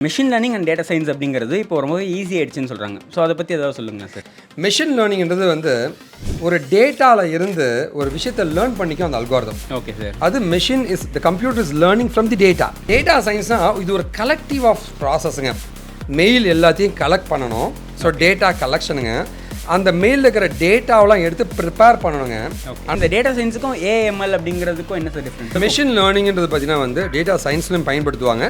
Machine learning and data science அப்படிங்கிறது இப்போ ரொம்பவே ஈஸி ஆயிடுச்சுன்னு சொல்கிறாங்க. ஸோ அதை பற்றி ஏதாவது சொல்லுங்கள் சார். மெஷின் லேர்னிங்கிறது ஒரு டேட்டாவில் இருந்து ஒரு விஷயத்தை லேர்ன் பண்ணிக்கும் அந்த அல்காரிதம். Okay sir. அது machine is the computer is learning from the data. Data சயின்ஸ்னால் இது ஒரு கலெக்டிவ் ஆஃப் ப்ராசஸுங்க. மெயில் எல்லாத்தையும் கலெக்ட் பண்ணணும். ஸோ டேட்டா கலெக்ஷனுங்க. அந்த மெயிலில் இருக்கிற டேட்டாவெலாம் எடுத்து ப்ரிப்பேர் பண்ணணுங்க. அந்த டேட்டா சயின்ஸுக்கும் ஏஎம்எல் அப்படிங்கிறதுக்கும் என்ன சார் டிஃப்ரெண்ட்? மெஷின் லேர்னிங்கிறது பார்த்தீங்கன்னா டேட்டா சயின்ஸ்லையும் பயன்படுத்துவாங்க,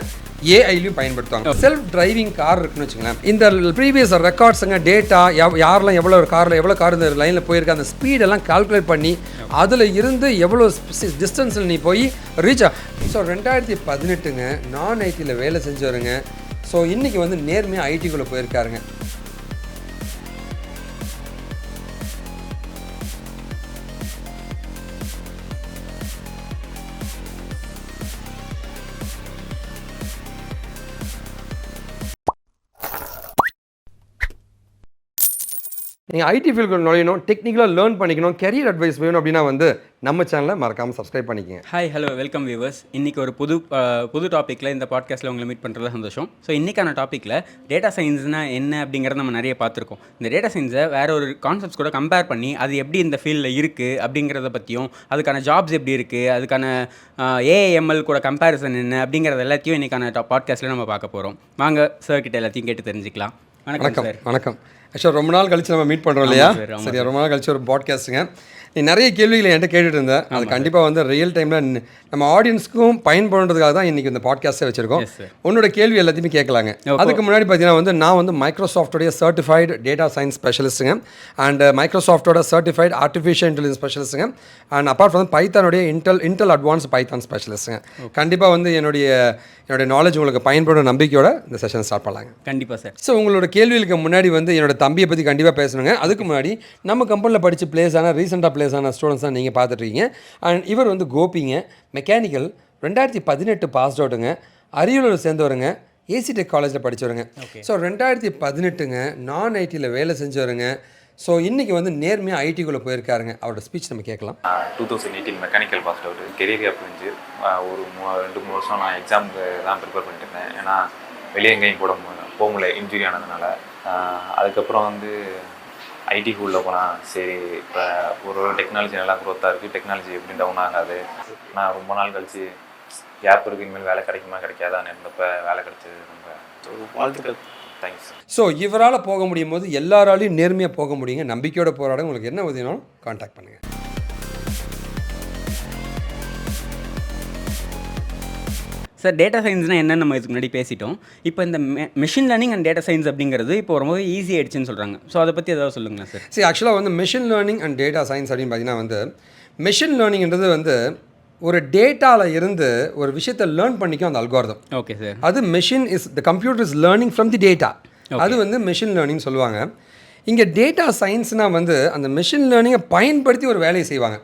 ஏஐலையும் பயன்படுத்துவாங்க. செல்ஃப் டிரைவிங் கார் இருக்குன்னு வச்சுங்களேன். இந்த ப்ரீவியஸ் ரெக்கார்ட்ஸுங்க டேட்டா யாரெல்லாம் எவ்வளோ கார் இந்த லைனில் போயிருக்கு அந்த ஸ்பீடெல்லாம் கால்குலேட் பண்ணி அதில் இருந்து எவ்வளோ டிஸ்டன்ஸில் நீ போய் ரீச் ஸோ 2018ங்க நான் ஐடியில் வேலை செஞ்சவருங்க. ஸோ இன்றைக்கி நேர்மையாக ஐடிக்குள்ளே போயிருக்காருங்க. நீங்கள் ஐடி ஃபீல்டுக்குள்ள நுழையணும், டெக்னிக்கலாக லேர்ன் பண்ணிக்கணும், கெரியர் அட்வைஸ் வேணும் அப்படின்னா நம்ம சேனலை மறக்காமல் சப்ஸ்கிரைப் பண்ணிக்கங்க. Hi hello welcome viewers. இன்றைக்கி ஒரு புது டாப்பிக்கில் இந்த பாட்காஸ்ட்டில் உங்களை மீட் பண்ணுறதுல சந்தோஷம். ஸோ இன்றைக்கான டாப்பிக்கில் டேட்டா சயின்ஸ்னால் என்ன அப்படிங்கிறத நம்ம நிறைய பார்த்துருக்கோம். இந்த டேட்டா சயின்ஸை வேறு ஒரு கான்செப்ட்ஸ் கூட கம்பேர் பண்ணி அது எப்படி இந்த ஃபீல்டில் இருக்குது அப்படிங்கிறத பற்றியும், அதுக்கான ஜாப்ஸ் எப்படி இருக்குது, அதுக்கான ஏஎம்எல் கூட கம்பேரிசன் என்ன அப்படிங்கிறது எல்லாத்தையும் இன்றைக்கான பாட்காஸ்ட்டில் நம்ம பார்க்க போகிறோம். வாங்க சார் கிட்ட எல்லாத்தையும் கேட்டு தெரிஞ்சுக்கலாம். வணக்கம் சார். வணக்கம். ஆக்சுவலாக ரொம்ப நாள் கழிச்சு நம்ம மீட் பண்ணுறோம் இல்லையா? சரி, ரொம்ப நாள் கழிச்சு ஒரு பாட்காஸ்ட்டுங்க. நீ நிறைய கேள்விகளை என்கிட்ட கேட்டுட்டு இருந்தேன். அது கண்டிப்பாக ரியல் டைமில் நம்ம ஆடியன்ஸ்க்கும் பயன்படுறதுக்காக தான் இன்றைக்கி இந்த பாட்காஸ்ட்டை வச்சுருக்கோம். உன்னோட கேள்வி எல்லாத்தையுமே கேட்கலாங்க. அதுக்கு முன்னாடி பார்த்தீங்கன்னா நான் மைக்ரோசாஃப்டோடைய சர்டிஃபைடு டேட்டா சயின்ஸ் ஸ்பெஷலிஸ்ட்டுங்க, அண்ட் மைக்ரோசாஃப்டோட சர்டிஃபைடு ஆர்டிஃபிஷியல் இன்டெலிஜென்ஸ் ஸ்பெஷலிஸ்ட்டுங்க, அண்ட் அப்பார்ட் ஃப்ரம் பைத்தானுடைய இன்டெல் அட்வான்ஸ் பைத்தான் ஸ்பெஷலிஸ்ட்டுங்க. கண்டிப்பாக என்னுடைய நாலேஜ் உங்களுக்கு பயன்படும் நம்பிக்கையோட இந்த செஷன் ஸ்டார்ட் பண்ணலாங்க. கண்டிப்பாக சார். ஸோ உங்களோட கேள்விகளுக்கு முன்னாடி என்னோட தம்பியை பற்றி கண்டிப்பாக பேசணுங்க. அதுக்கு முன்னாடி நம்ம கம்பெனியில் படித்து ரீசெண்டாக பிளேஸ் ஆன ஸ்டூடெண்ட்ஸ் தான் நீங்கள் பார்த்துட்ருக்கீங்க. அண்ட் இவர் கோபிங்க, மெக்கானிக்கல் 2018 பாஸ் அவுட்டுங்க, அரியலூர் சேர்ந்தவருங்க, ஏசி டெக் காலேஜில் படித்தவருங்க. ஸோ 2018ங்க நான் ஐடியில் வேலை செஞ்சவருங்க. ஸோ இன்றைக்கி நேர்மையாக ஐடிக்குள்ளே போயிருக்காருங்க. அவரோட ஸ்பீச் நம்ம கேட்கலாம். 2018 mechanical pass out, career gap இருந்துச்சு. ஒரு 2-3 வருஷம் நான் எக்ஸாமுக்கு தான் ப்ரிப்பேர் பண்ணிட்டு இருந்தேன். ஏன்னா வெளியே எங்கேயும் போக முடியல, இன்ஜுரி ஆனதுனால. அதுக்கப்புறம் ஐடி ஃபீல்டில் போனால் சரி, இப்போ ஒரு டெக்னாலஜி நல்லா க்ரோத்தாக இருக்குது, டெக்னாலஜி எப்படி டவுன் ஆகாது. நான் ரொம்ப நாள் கழிச்சு கேப் இருக்குது, இனிமேல் வேலை கிடைக்குமா கிடைக்காதான்னு இருந்தப்போ வேலை கிடைச்சது. ரொம்ப வாழ்த்துக்கள். தேங்க்ஸ். ஸோ இவரால் போக முடியும் போது எல்லாராலையும் நேர்மையாக போக முடியுங்க. நம்பிக்கையோட போராட உங்களுக்கு என்ன உதவினாலும் கான்டாக்ட் பண்ணுங்கள். சார், டேட்டா சயின்ஸ்னால் என்னென்னு நம்ம இதுக்கு முன்னாடி பேசிட்டோம். இப்போ இந்த machine learning and data science அப்படிங்கிறது இப்போ ரொம்பவே ஈஸி ஆயிடுச்சுன்னு சொல்கிறாங்க. ஸோ அதை பற்றி ஏதாவது சொல்லுங்கள் சார். சரி, ஆக்சுவலாக machine learning and data science அப்படின்னு பார்த்தீங்கன்னா மெஷின் லேர்னிங்கிறது ஒரு டேட்டாவில் இருந்து ஒரு விஷயத்தை லேர்ன் பண்ணிக்கும் அந்த அல்காரிதம். Okay sir. அது machine is the computer is learning from the data. அது மெஷின் லேர்னிங் சொல்லுவாங்க. இங்கே டேட்டா சயின்ஸ்னால் அந்த மெஷின் லேர்னிங்கை பயன்படுத்தி ஒரு வேலையை செய்வாங்க.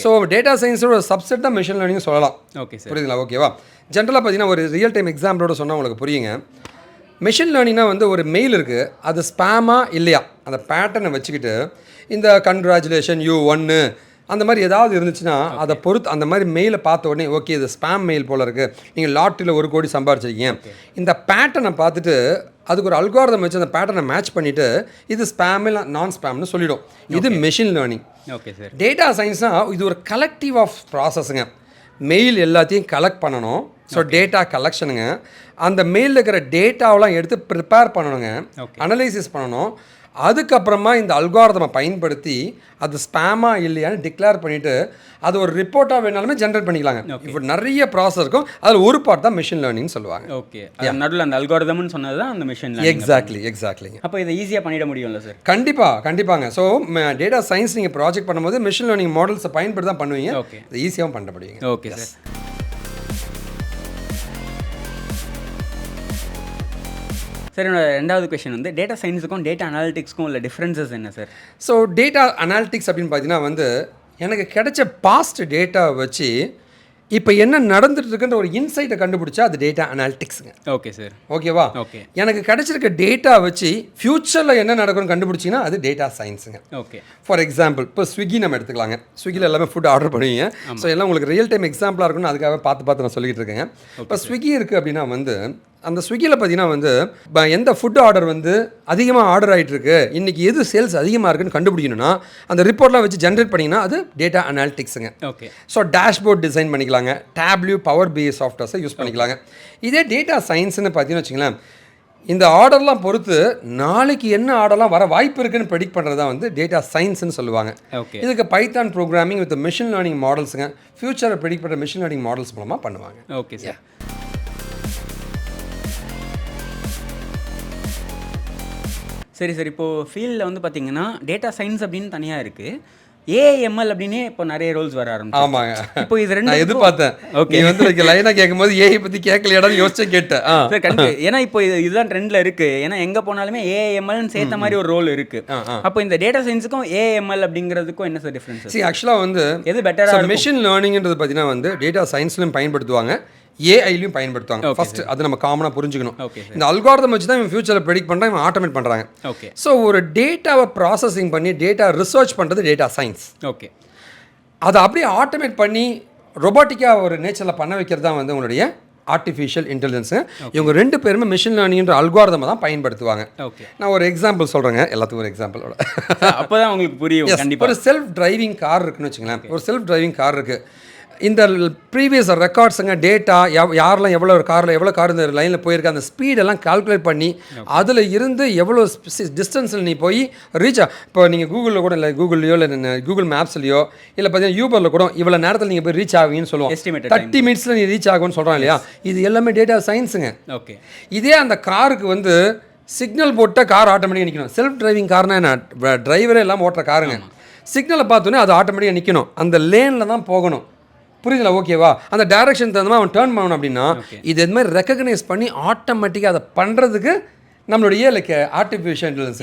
ஸோ டேட்டா சயின்ஸோட ஒரு சப்செட் தான் மெஷின் லேர்னிங் சொல்லலாம். Okay sir. புரியுதுங்களா? ஓகேவா? ஜென்ரலாக பார்த்தீங்கன்னா ஒரு ரியல் டைம் எக்ஸாம்பிளோட சொன்னால் உங்களுக்கு புரியுங்க. மெஷின் லேர்னிங்னா ஒரு மெயில் இருக்குது, அது ஸ்பேமா இல்லையா அந்த பேட்டர்னை வச்சுக்கிட்டு இந்த கங்க்ராச்சுலேஷன் யூ ஒன்று அந்த மாதிரி ஏதாவது இருந்துச்சுன்னா அதை பொறுத்து அந்த மாதிரி மெயிலை பார்த்த உடனே ஓகே இது ஸ்பேம் மெயில் போல் இருக்குது, நீங்கள் லாட்டரியில் 1 கோடி சம்பாரிச்சிருக்கீங்க, இந்த பேட்டர்னை பார்த்துட்டு அதுக்கு ஒரு அல்காரிதம் வச்சு அந்த பேட்டர்னை மேட்ச் பண்ணிவிட்டு இது ஸ்பேம் இல்லை நான் ஸ்பேம்னு சொல்லிடும். இது machine learning. Okay sir. Data சயின்ஸ்னால் இது ஒரு கலெக்டிவ் ஆஃப் ப்ராசஸுங்க. மெயில் எல்லாத்தையும் கலெக்ட் பண்ணணும். ஸோ டேட்டா கலெக்ஷனுங்க. அந்த மெயிலில் இருக்கிற டேட்டாவெலாம் எடுத்து ப்ரிப்பேர் பண்ணணுங்க, அனலைசிஸ் பண்ணணும். அதுக்கப்புறமா இந்த அல்காரிதமை பயன்படுத்தி அது ஸ்பேமாக இல்லையான்னு டிக்ளேர் பண்ணிவிட்டு அது ஒரு ரிப்போர்ட்டாக வேணாலுமே ஜென்ரேட் பண்ணிக்கலாங்க. இப்போ நிறைய ப்ராசஸ் இருக்கும், அதில் ஒரு பார்ட் தான் மெஷின் லேர்னிங் சொல்லுவாங்க. ஓகே, நடுவில் அந்த அல்காரிதம்னு சொன்னது தான் அந்த மெஷின் லேர்னிங். எக்ஸாக்ட்லி. அப்போ இதை ஈஸியாக பண்ணிட முடியும்ல சார்? கண்டிப்பாங்க. ஸோ டேட்டா சயின்ஸ் நீங்கள் ப்ராஜெக்ட் பண்ணும்போது மெஷின் லேர்னிங் மாடல்ஸை பயன்படுத்தி தான் பண்ணுவீங்க. ஓகே, இது ஈஸியாகவும் பண்ண முடியுங்க. Okay sir. சார், என்னோட 2வது கொஸ்டின் டேட்டா சயின்ஸுக்கும் டேட்டா அனாலிட்டிக்ஸ்க்கும் உள்ள டிஃப்ரென்சஸ் என்ன சார்? ஸோ டேட்டா அனாலிட்டிக்ஸ் அப்படின்னு பார்த்தீங்கன்னா எனக்கு கிடைச்ச பாஸ்ட் டேட்டாவை வச்சு இப்போ என்ன நடந்துட்டு இருக்குன்ற ஒரு இன்சைட்டை கண்டுபிடிச்சா அது டேட்டா அனாலிட்டிக்ஸுங்க. Okay sir. ஓகேவா? ஓகே. எனக்கு கிடைச்சிருக்க டேட்டா வச்சு ஃப்யூச்சரில் என்ன நடக்கும்னு கண்டுபிடிச்சிங்கன்னா அது டேட்டா சயின்ஸுங்க. ஓகே. ஃபார் எக்ஸாம்பிள் இப்போ ஸ்விக்கி நம்ம எடுத்துக்கலாங்க. ஸ்விக்கியில் எல்லாமே ஃபுட் ஆர்டர் பண்ணுவீங்க. ஸோ எல்லாம் உங்களுக்கு ரியல் டைம் எக்ஸாம்பிளாக இருக்குன்னு அதுக்காக பார்த்து நான் சொல்லிக்கிட்டு இருக்கேங்க. இப்போ ஸ்விக்கி இருக்குது அப்படின்னா அந்த ஸ்விக்கியில் பார்த்தீங்கன்னா வந்து எந்த ஃபுட் ஆர்டர் வந்து அதிகமாக ஆர்டர் ஆகிட்டு இருக்கு, இன்றைக்கி எது சேல்ஸ் அதிகமாக இருக்குன்னு கண்டுபிடிக்கணும்னா அந்த ரிப்போர்ட்லாம் வச்சு ஜென்ரேட் பண்ணிங்கன்னா அது டேட்டா அனாலிட்டிக்ஸுங்க. ஓகே. ஸோ டேஷ்போர்ட் டிசைன் பண்ணிக்கலாங்க, டேப்லியூ பவர் பிஎஸ் சாஃப்ட்வேர்ஸை யூஸ் பண்ணிக்கலாங்க. இதே டேட்டா சயின்ஸ்னு பார்த்தீங்கன்னு வச்சுங்களேன், இந்த ஆர்டர்லாம் பொறுத்து நாளைக்கு என்ன ஆர்டர்லாம் வர வாய்ப்பு இருக்குன்னு ப்ரெடிக்ட் பண்ணுறது தான் வந்து டேட்டா சயின்ஸ்னு சொல்லுவாங்க. ஓகே. இதுக்கு Python programming with machine learning மாடல்ஸுங்க, ஃபியூச்சரை ப்ரெடிக்ட் பண்ணுற மிஷின் லேர்னிங் மாடல்ஸ் மூலமாக பண்ணுவாங்க. Okay sir. சரி சார், இப்போது ஃபீல்டில் வந்து பார்த்தீங்கன்னா டேட்டா சயின்ஸ் அப்படின்னு தனியாக இருக்குது, ஏஎம்எல் அப்படின்னே இப்போ நிறைய ரோல்ஸ் வர ஆரம்பிச்சு. ஆமாங்க. இப்போ இது ரெண்டு நான் எதிர்பார்த்தேன். ஓகே, வந்து லைனாக கேட்கும்போது ஏஐ பற்றி கேட்கலையாடான்னு யோசிச்சே கேட்டேன். சார் கண்டிப்பாக, ஏன்னா இப்போ இதுதான் ட்ரெண்டில் இருக்குது. ஏன்னா எங்கே போனாலுமே ஏஎம்எல்னு சேர்த்த மாதிரி ஒரு ரோல் இருக்குது. அப்போ இந்த டேட்டா சயின்ஸுக்கும் ஏஎம்எல் அப்படிங்கிறதுக்கும் என்ன சார் டிஃப்ரென்ஸ்? சரி, ஆக்சுவலாக வந்து எது பெட்டராக? மிஷின் லேர்னிங்கிறது பார்த்தீங்கன்னா வந்து டேட்டா சயின்ஸ்லையும் பயன்படுத்துவாங்க, ஏஐலையும் பயன்படுத்துவாங்க. ஃபர்ஸ்ட் அது நம்ம காமனாக புரிஞ்சுக்கணும். இந்த அல்காரிதம் வச்சு தான் இவன் ஃபியூச்சரில் ப்ரெடிக்ட் பண்ணுறாங்க, இவன் ஆட்டோமேட் பண்ணுறாங்க. ஓகே. ஸோ ஒரு டேட்டாவை ப்ராசஸிங் பண்ணி டேட்டா ரிசர்ச் பண்ணுறது டேட்டா சயின்ஸ். ஓகே. அதை அப்படியே ஆட்டோமேட் பண்ணி ரொபாட்டிக்காக ஒரு நேச்சரில் பண்ண வைக்கிறது தான் வந்து உங்களுடைய ஆர்டிஃபிஷியல் இன்டெலிஜென்ஸு. இவங்க ரெண்டு பேருமே மிஷின் லேர்னிங்ன்ற அல்காரிதமை தான் பயன்படுத்துவாங்க. ஓகே. நான் ஒரு எக்ஸாம்பிள் சொல்கிறேங்க, எல்லாத்துக்கும் ஒரு எக்ஸாம்பிளோட. அப்போ தான் உங்களுக்கு புரியும். கண்டிப்பாக ஒரு செல்ஃப் டிரைவிங் கார் இருக்குன்னு வச்சுங்களேன். ஒரு செல்ஃப் டிரைவிங் கார் இருக்குது. இந்த ப்ரீவியஸ் ரெக்கார்ட்ஸுங்க, டேட்டா, யாரெல்லாம் எவ்வளோ காரில் எவ்வளோ கார் இந்த லைனில் போயிருக்கு, அந்த ஸ்பீடெல்லாம் கால்குலேட் பண்ணி அதில் இருந்து எவ்வளோ டிஸ்டன்ஸில் நீ போய் ரீச் இப்போ நீங்கள் கூகுளில் கூட இல்லை, கூகுள்லையோ இல்லை கூகுள் மேப்ஸ்லையோ இல்லை பார்த்தீங்கன்னா யூபரில் கூட இவ்வளோ நேரத்தில் நீங்கள் போய் ரீச் ஆகுவீங்கன்னு சொல்லுவோம். 30 மினிட்ஸில் நீ ரீச் ஆகும்னு சொல்கிறான் இல்லையா, இது எல்லாமே டேட்டா சயின்ஸுங்க. ஓகே. இதே அந்த காருக்கு வந்து சிக்னல் போட்டால் கார் ஆட்டோமேட்டிக்காக நிற்கணும். செல்ஃப் டிரைவிங் கார்னா என்ன, டிரைவரே எல்லாம் ஓட்டுற காருங்க. சிக்னலை பார்த்தோன்னே அது ஆட்டோமேட்டிக்காக நிற்கணும், அந்த லேனில் தான் போகணும். புரியுதுல? ஓகேவா? அந்த டைரக்ஷன் தகுந்த மாதிரி அவன் டேர்ன் பண்ணணும். அப்படின்னா இது மாதிரி ரெக்கக்னைஸ் பண்ணி ஆட்டோமேட்டிக்காக அதை பண்ணுறதுக்கு நம்மளுடைய லைக் ஆர்டிஃபிஷியல் இன்டெலிஜென்ஸ்,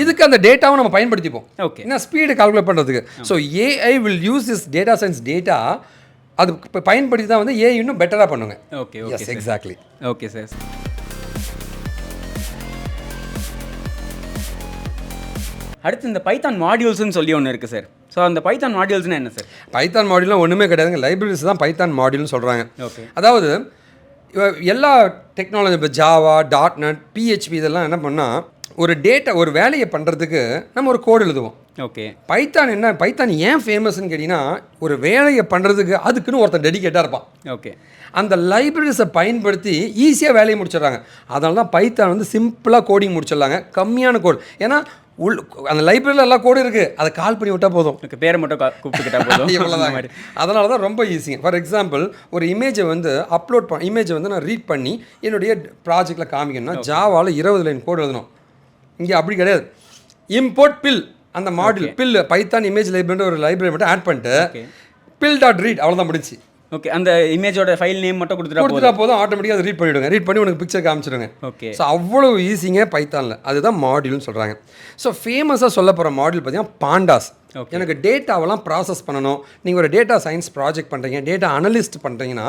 இதுக்கு அந்த டேட்டாவும் நம்ம பயன்படுத்திப்போம். ஓகே. ஏன்னா ஸ்பீடு கால்குலேட் பண்ணுறதுக்கு. So AI will use this data science data, அது பயன்படுத்தி தான் வந்து ஏஐ இன்னும் பெட்டராக பண்ணுங்க. Okay. Okay, exactly. Okay sir. அடுத்து இந்த பைத்தான் மாடியூல்ஸ்னு சொல்லி ஒன்று இருக்குது சார். ஸோ அந்த பைத்தான் மாடியூல்ஸ்னால் என்ன சார்? பைத்தான் மாடியூல்லாம் ஒன்றுமே கிடையாதுங்க, லைப்ரரிஸ் தான் பைத்தான் மாடியூல்னு சொல்கிறாங்க. ஓகே. அதாவது எல்லா டெக்னாலஜி இப்போ ஜாவா, .NET, PHP இதெல்லாம் என்ன பண்ணால் ஒரு வேலையை பண்ணுறதுக்கு நம்ம ஒரு கோடு எழுதுவோம். ஓகே. பைத்தான் ஏன் ஃபேமஸ்ன்னு கேட்டிங்கன்னா, ஒரு வேலையை பண்ணுறதுக்கு அதுக்குன்னு ஒருத்தன் டெடிகேட்டாக இருப்பான். ஓகே. அந்த லைப்ரரிஸை பயன்படுத்தி ஈஸியாக வேலையை முடிச்சிடுறாங்க. அதனால தான் பைத்தான் வந்து சிம்பிளாக கோடிங் முடிச்சிடலாங்க, கம்மியான கோடு. ஏன்னா அந்த லைப்ரரியில் எல்லா கோடும் இருக்குது, அதை கால் பண்ணி விட்டால் போதும், பேரை மட்டும் கூப்பிட்டுக்கிட்டா போதும். இவ்வளோதாங்க. அதனால தான் ரொம்ப ஈஸிங்க. ஃபார் எக்ஸாம்பிள், ஒரு இமேஜை வந்து இமேஜை வந்து நான் ரீட் பண்ணி என்னுடைய ப்ராஜெக்டில் காமிக்கணும்னா ஜாவாவில் 20 லைன் கோடு எழுதணும். இங்கே அப்படி கிடையாது. இம்போர்ட் பில், அந்த module bill Python image library ஒரு லைப்ரரி மட்டும் ஆட் பண்ணிட்டு pill.read அவ்வளோதான் முடிச்சு. ஓகே. அந்த இமேஜோட ஃபைல் நேம் மட்டும் கொடுத்துட்டா போதும், ஆட்டோமேட்டிக்காக அதை ரீட் பண்ணிவிடுங்க. ரீட் பண்ணி உனக்கு பிக்சர் காமிச்சிடுங்க. ஓகே. ஸோ அவ்வளோ ஈஸிங்க பைத்தானில். அதுதான் மாடியூல்னு சொல்கிறாங்க. ஸோ ஃபேமஸாக சொல்ல போகிற மாடியூல் பார்த்தீங்கன்னா பாண்டாஸ். எனக்கு டேட்டாவெல்லாம் ப்ராசஸ் பண்ணணும், நீங்கள் ஒரு டேட்டா சயின்ஸ் ப்ராஜெக்ட் பண்ணுறீங்க, டேட்டா அனலிஸ்ட் பண்ணுறீங்கன்னா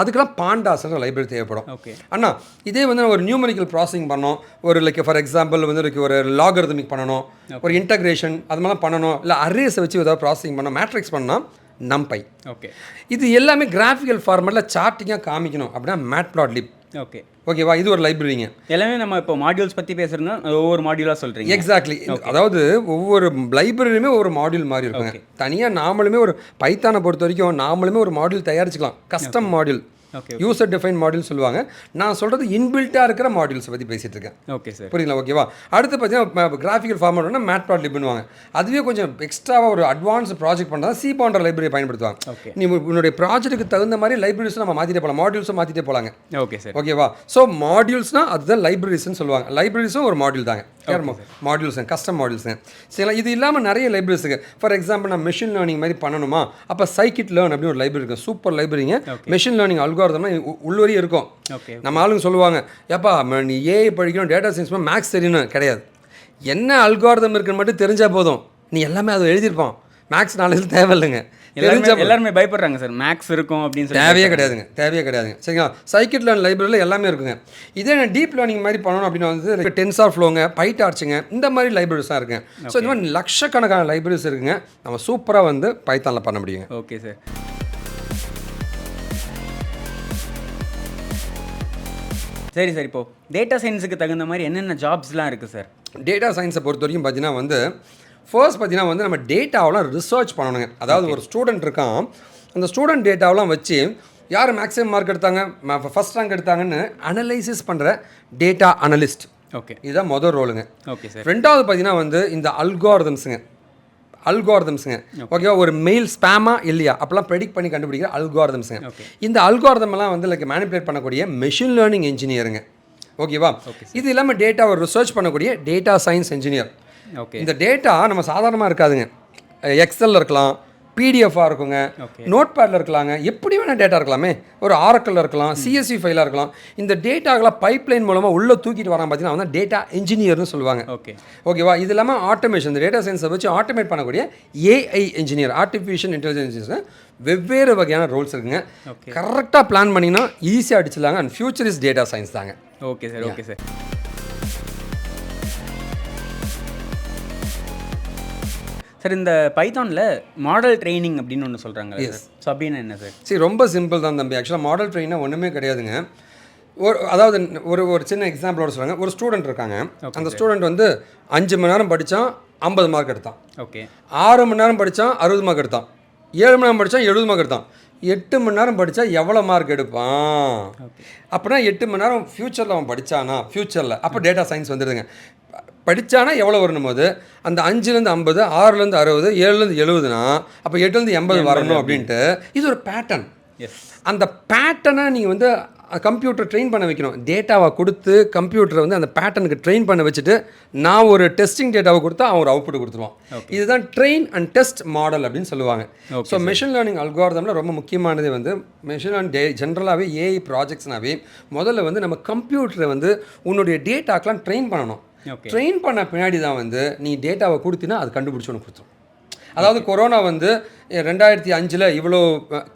அதுக்கெல்லாம் பாண்டாஸ்ன்ற லைப்ரரி தேவைப்படும். ஓகே. அண்ணா இதே வந்து ஒரு நியூமரிக்கல் ப்ராசஸிங் பண்ணணும், ஒரு லைக் ஃபார் எக்ஸாம்பிள் வந்து ஒரு லாகரிதமிக் பண்ணணும், ஒரு இன்டகிரேஷன் அது மாதிரிலாம் பண்ணணும், இல்லை அரேஸை வச்சு ஏதாவது ப்ராசஸிங் பண்ணணும், மேட்ரிக்ஸ் பண்ணால் நம்பை. ஓகே. இது எல்லாமே கிராஃபிக்கல் ஃபார்மேட்டில் சார்ட்டிங்காக காமிக்கணும் அப்படின்னா மேட்ப்ளாட்லிப். ஓகே. ஓகேவா? இது ஒரு லைப்ரரிங்க. எல்லாமே நம்ம இப்போ மாடியூல்ஸ் பற்றி பேசுகிறோம்னா ஒவ்வொரு மாடியூலாக சொல்கிறீங்க. எக்ஸாக்ட்லி. அதாவது ஒவ்வொரு லைப்ரரியுமே ஒரு மாடியூல் மாதிரி இருக்குங்க. தனியாக நாமளுமே ஒரு பைத்தானை பொறுத்த வரைக்கும் நாமளுமே ஒரு மாடியூல் தயாரிச்சுக்கலாம், custom module. User define module சொல்லுவாங்க. நான் சொல்கிறது இன்பில்ட்டாக இருக்கிற மாடியூல்ஸ் பற்றி பேசிகிட்டு இருக்கேன். Okay sir. புரியுங்களா? ஓகேவா? அடுத்து பார்த்தீங்கன்னா கிராஃபிக்கல் ஃபார்மேட்னா மேட்ப்ளாட்லிப் பண்ணுவாங்க. அதுவே கொஞ்சம் எக்ஸ்ட்ராவாக ஒரு அட்வான்ஸ் ப்ராஜெக்ட் பண்ணுறதா சி போன்ற லைப்ரரி பயன்படுத்துவாங்க. நீ உன்னுடைய ப்ராஜெக்ட்டுக்கு தகுந்த மாதிரி லைப்ரரிஸ் நம்ம மாற்றிட்டே போகலாம், மாடியூல்ஸும் மாற்றிட்டே போகலாங்க. Okay sir. ஓகேவா? ஸோ மாடியூல்ஸ்னால் அதுதான் லைப்ரரிஸ்ன்னு சொல்லுவாங்க. லைப்ரரிஸும் ஒரு மாடியூல் தாங்க. மாடியூல்ஸ், கஸ்டம் மாடியூல்ஸுங்க. சரிங்களா? இது இல்லாமல் நிறைய லைப்ரரிஸ் இருக்குது. ஃபார் எக்ஸாம்பிள் நான் மிஷின் லேர்னிங் மாதிரி பண்ணணுமா, அப்போ சைக்கிட் லேர்ன் அப்படின்னு ஒரு லைப்ரரி இருக்குது. சூப்பர் லைப்ரரிங்க. மிஷின் லேர்னிங் அல்காரிதம்னா உள்ளவரையும் இருக்கும். நம்ம ஆளுங்க சொல்லுவாங்க, ஏப்பா நீ ஏஐ படிக்கணும், டேட்டா சயின்ஸ் மேக்ஸ் தெரியணும். கிடையாது, என்ன அல்காரிதம் இருக்குன்னு மட்டும் தெரிஞ்சால் போதும், நீ எல்லாமே அதை எழுதியிருப்பான். மேக்ஸ் நாலேஜ் தேவையில்லைங்க. எல்லாருமே பயப்படுறாங்க சார் மேக்ஸ் இருக்கும் அப்படின்னு சொல்லி. தேவையே கிடையாதுங்க. சரிங்களா? சைக்கிட் லேர்ன் லைப்ரரியில் எல்லாமே இருக்குங்க. இதே நான் டீப் லேர்னிங் மாதிரி பண்ணணும் அப்படின்னு வந்து டென்சார் ஃப்ளோங்க, பைடார்ச்சுங்க, இந்த மாதிரி லைப்ரரிஸ் தான் இருக்குங்க. ஸோ இந்த மாதிரி லட்சக்கணக்கான லைப்ரரிஸ் இருக்குங்க. நம்ம சூப்பராக வந்து பைத்தானில் பண்ண முடியுங்க. Okay sir. சரி சார், இப்போது டேட்டா சயின்ஸுக்கு தகுந்த மாதிரி என்னென்ன ஜாப்ஸ்லாம் இருக்குது சார்? டேட்டா சயின்ஸை பொறுத்த வரைக்கும் பார்த்தீங்கன்னா வந்து ஃபர்ஸ்ட் பார்த்தீங்கன்னா வந்து நம்ம டேட்டாவெலாம் ரிசர்ச் பண்ணணுங்க. அதாவது ஒரு ஸ்டூடெண்ட் இருக்கான், அந்த ஸ்டூடெண்ட் டேட்டாவெலாம் வச்சு யார் மேக்ஸிமம் மார்க் எடுத்தாங்க, ஃபஸ்ட் ரேங்க் எடுத்தாங்கன்னு அனலைசிஸ் பண்ணுற டேட்டா அனலிஸ்ட். ஓகே, இதுதான் மொதல் ரோலுங்க. Okay sir. ரெண்டாவது பார்த்தீங்கன்னா வந்து இந்த அல்காரிதம்ஸுங்க. ஓகேவா, ஒரு மெயில் ஸ்பேமா இல்லையா அப்போலாம் ப்ரெடிக்ட் பண்ணி கண்டுபிடிக்கிற அல்காரிதம்ஸுங்க. இந்த அல்காரிதமெல்லாம் வந்து லைக் மேனிபுலேட் பண்ணக்கூடிய மெஷின் லேர்னிங் இன்ஜினியருங்க. ஓகேவா, இது இல்லாமல் டேட்டாவை ரிசர்ச் பண்ணக்கூடிய டேட்டா சயின்ஸ் இன்ஜினியர். ஓகே, இந்த டேட்டா நம்ம சாதாரணமாக இருக்காதுங்க. எக்ஸலில் இருக்கலாம், பிடிஎஃபாக இருக்குங்க, நோட் பேடில் இருக்கலாங்க, எப்படி வேணால் டேட்டா இருக்கலாமே, ஒரு ஆரக்கிளில் இருக்கலாம், சிஎஸ்சி ஃபைலாக இருக்கலாம். இந்த டேட்டாக்கெல்லாம் பைப்லைன் மூலமாக உள்ளே தூக்கிட்டு வராங்க பார்த்தீங்கன்னா வந்து டேட்டா இன்ஜினியர்னு சொல்லுவாங்க. ஓகேவா, இது இல்லாமல் ஆட்டோமேஷன், இந்த டேட்டா சயின்ஸை வச்சு ஆட்டோமேட் பண்ணக்கூடிய ஏஐ இன்ஜினியர், ஆர்டிஃபிஷியல் இன்டெலிஜென்ஸ், வெவ்வேறு வகையான ரோல்ஸ் இருக்குங்க. கரெக்டாக பிளான் பண்ணிங்கன்னா ஈஸியாக அடிச்சிடலாங்க. And future is data science தாங்க. Okay sir, okay sir. Sir, இந்த பைத்தானில் மாடல் ட்ரைனிங் அப்படின்னு ஒன்று சொல்கிறாங்க. ஸோ அப்படின்னா என்ன சார்? சரி, ரொம்ப சிம்பிள் தான் தம்பி. ஆக்சுவலாக மாடல் ட்ரெயினாக ஒன்றுமே கிடையாதுங்க. அதாவது ஒரு சின்ன எக்ஸாம்பிளோட சொல்லுவாங்க. ஒரு ஸ்டூடெண்ட் இருக்காங்க, அந்த ஸ்டூடெண்ட் வந்து 5 மணி நேரம் படித்தான், 50 மார்க் எடுத்தான். ஓகே. 6 மணி நேரம் படித்தான், 60 மார்க் எடுத்தான். 7 மணி நேரம் படித்தான், 70 மார்க் எடுத்தான். 8 மணி நேரம் படித்தா எவ்வளோ மார்க் எடுப்பான்? அப்படின்னா 8 மணி நேரம் ஃப்யூச்சரில் அவன் படித்தானா, ஃப்யூச்சரில் அப்போ டேட்டா சயின்ஸ் வந்துடுதுங்க. படித்தானா எவ்வளோ வரணும் போது அந்த 5லேருந்து 50, 6லேருந்து 60, 7லேருந்து 70னா அப்போ 8லேருந்து 80 வரணும் அப்படின்ட்டு இது ஒரு பேட்டர்ன். அந்த பேட்டர்னை நீங்கள் வந்து கம்ப்யூட்டர் ட்ரெயின் பண்ண வைக்கணும். டேட்டாவை கொடுத்து கம்ப்யூட்டரை வந்து அந்த பேட்டர்னுக்கு ட்ரெயின் பண்ண வச்சுட்டு நான் ஒரு டெஸ்டிங் டேட்டாவை கொடுத்தா அவன் ஒரு அவுட்புட் கொடுத்துருவான். இதுதான் ட்ரெயின் அண்ட் டெஸ்ட் மாடல் அப்படின்னு சொல்லுவாங்க. ஸோ மெஷின் லேர்னிங் அல்காரிதமில் ரொம்ப முக்கியமானது வந்து மெஷின் லேர்னிங் ஜென்ரலாகவே ஏஐ ப்ராஜெக்ட்ஸ்னாவே முதல்ல வந்து நம்ம கம்ப்யூட்டரை வந்து உன்னுடைய டேட்டாக்கெலாம் ட்ரெயின் பண்ணணும். ட்ரெயின் பண்ண பின்னாடி தான் வந்து நீ டேட்டாவை கொடுத்தினா அது கண்டுபிடிச்சி ஒன்று கொடுத்துரும். அதாவது கொரோனா வந்து 2005 இவ்வளோ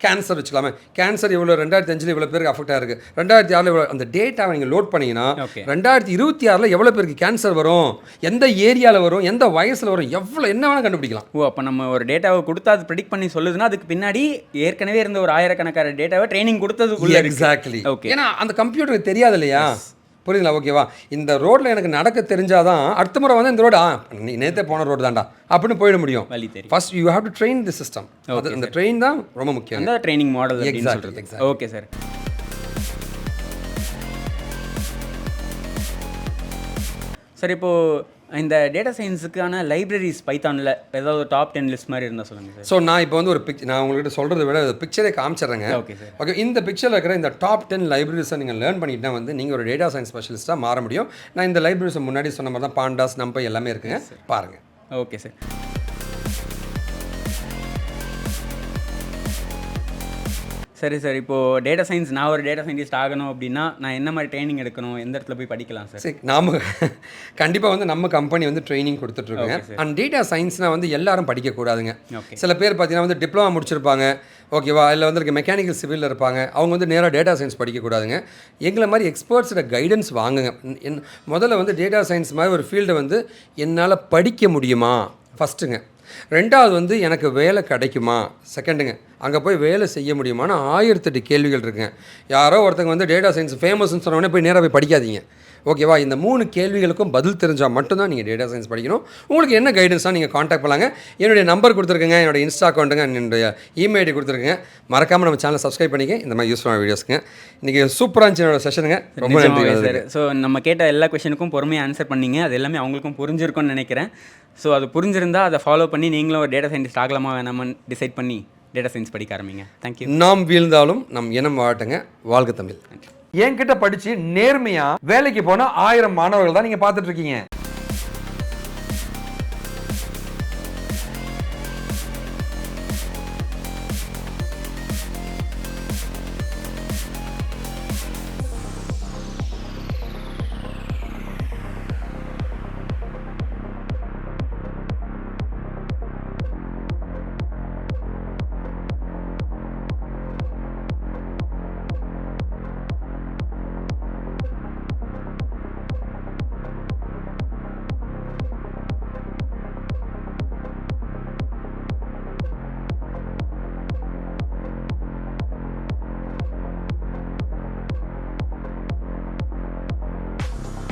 கேன்சர் வச்சுக்கலாமே, கேன்சர் இவ்வளோ 2005 இவ்வளோ பேருக்கு அஃபெக்ட் ஆயிருக்கு, 2006 இவ்வளோ, அந்த டேட்டாவை நீங்கள் லோட் பண்ணிங்கன்னா 2026 எவ்வளோ பேருக்கு கேன்சர் வரும், எந்த ஏரியாவில் வரும், எந்த வயசில் வரும், எவ்வளோ என்ன வேணால் கண்டுபிடிக்கலாம். அப்போ நம்ம ஒரு டேட்டாவை கொடுத்தா அது ப்ரெடிக்ட் பண்ணி சொல்லுதுன்னா அதுக்கு பின்னாடி ஏற்கனவே இருந்த ஒரு ஆயிரக்கணக்கான டேட்டாவை ட்ரைனிங் கொடுத்ததுக்குள்ள. எக்ஸாக்ட்லி. ஓகே, ஏன்னா அந்த கம்ப்யூட்டருக்கு தெரியாது இல்லையா, புரியுதுங்களா? ஓகேவா, இந்த ரோட்டில் எனக்கு நடக்க தெரிஞ்சாதான் அடுத்த முறை வந்து இந்த ரோடு நேற்றே போன ரோடு தான்டா அப்படின்னு போயிட முடியும். First you have to train the system. இந்த ட்ரெயின் தான் ரொம்ப முக்கியம். அந்த training model. Exactly. Okay sir. Sir, இப்போது இந்த டேட்டா சயின்ஸுக்கான லைப்ரரிஸ் பைத்தானில் ஏதாவது ஒரு டாப் 10 லிஸ்ட் மாதிரி இருந்தால் சொல்லுங்கள் சார். ஸோ நான் இப்போ வந்து ஒரு நான் உங்கள்கிட்ட சொல்கிறத விட பிக்சரே காமிச்சிட்றேங்க. Okay sir. ஓகே, இந்த பிக்சரில் இருக்கிற இந்த டாப் 10 லைப்ரரிஸை நீங்கள் லேர்ன் பண்ணிட்டா வந்து நீங்கள் ஒரு டேட்டா சயின்ஸ் ஸ்பெஷலிஸ்ட்டாக மாற முடியும். நான் இந்த லைப்ரரிஸை முன்னாடி சொன்ன மாதிரி தான் பாண்டாஸ், நம்பை எல்லாமே இருக்குங்க, பாருங்கள். Okay sir. சரி சார், இப்போது டேட்டா சயின்ஸ் நான் ஒரு டேட்டா சயின்டிஸ்ட் ஆகணும் அப்படின்னா நான் என்ன மாதிரி ட்ரைனிங் எடுக்கணும், எந்த இடத்துல போய் படிக்கலாம் சார்? சரி, நாம் கண்டிப்பாக வந்து நம்ம கம்பெனி வந்து ட்ரைனிங் கொடுத்துட்ருக்கோங்க. அண்ட் டேட்டா சயின்ஸ்னால் வந்து எல்லாரும் படிக்கக்கூடாதுங்க. சில பேர் பார்த்தீங்கன்னா வந்து டிப்ளமா முடிச்சிருப்பாங்க, ஓகேவா, இல்லை வந்து மெக்கானிக்கல் சிவிலில் இருப்பாங்க, அவங்க வந்து நேராக டேட்டா சயின்ஸ் படிக்கக்கூடாதுங்க. எங்களை மாதிரி எக்ஸ்பர்ட்ஸோட கைடன்ஸ் வாங்குங்க. முதல்ல வந்து டேட்டா சயின்ஸ் மாதிரி ஒரு ஃபீல்டை வந்து என்னால் படிக்க முடியுமா ஃபஸ்ட்டுங்க. ரெண்டாவது வந்து எனக்கு வேலை கிடைக்குமா செகண்டுங்க. அங்கே போய் வேலை செய்ய முடியுமான்னு 1008 கேள்விகள் இருக்குங்க. யாரோ ஒருத்தங்க வந்து டேட்டா சயின்ஸ் ஃபேமஸ்ன்னு சொன்னோடனே போய் நேராக போய் படிக்காதீங்க. ஓகேவா, இந்த 3 கேள்விகளுக்கும் பதில் தெரிஞ்சால் மட்டும்தான் நீங்கள் டேட்டா சயின்ஸ் படிக்கணும். உங்களுக்கு என்ன கைடன்ஸாக நீங்கள் காண்டாக்ட் பண்ணலாங்க. என்னுடைய நம்பர் கொடுத்துருக்குங்க, என்னோடய இன்ஸ்டா அக்கௌண்ட்டுங்க, என்னுடைய இமெயில் ஐடி கொடுத்துருக்குங்க. மறக்காமல் நம்ம சேனலை சப்ஸ்கிரைப் பண்ணிக்க. இந்த மாதிரி யூஸ்ஃபுல்லான வீடியோஸ்ங்க. இன்றைக்கி சூப்பராக இருந்துச்சு என்னோட செஷனுங்க. ரொம்ப நன்றி சார். ஸோ நம்ம கேட்ட எல்லா கொஷனுக்கும் பொறுமையாக ஆன்சர் பண்ணீங்க. அது எல்லாமே அவங்களுக்கும் புரிஞ்சிருக்கும்னு நினைக்கிறேன். ஸோ அது புரிஞ்சிருந்தால் அதை ஃபாலோ பண்ணி நீங்களும் ஒரு டேட்டா சயின்டிஸ்ட் ஆகலாமா வேணாமான்னு டிசைட் பண்ணி டேட்டா சயின்ஸ் படிக்க ஆரம்பிங்க. தேங்க்யூ. நாம் வீழ்ந்தாலும் நம் இனம் வாழட்டுங்க. வாழ்க தமிழ். என்கிட்ட படித்து நேர்மையாக வேலைக்கு போன 1000 மாணவர்கள் தான் நீங்கள் பார்த்துட்டு இருக்கீங்க.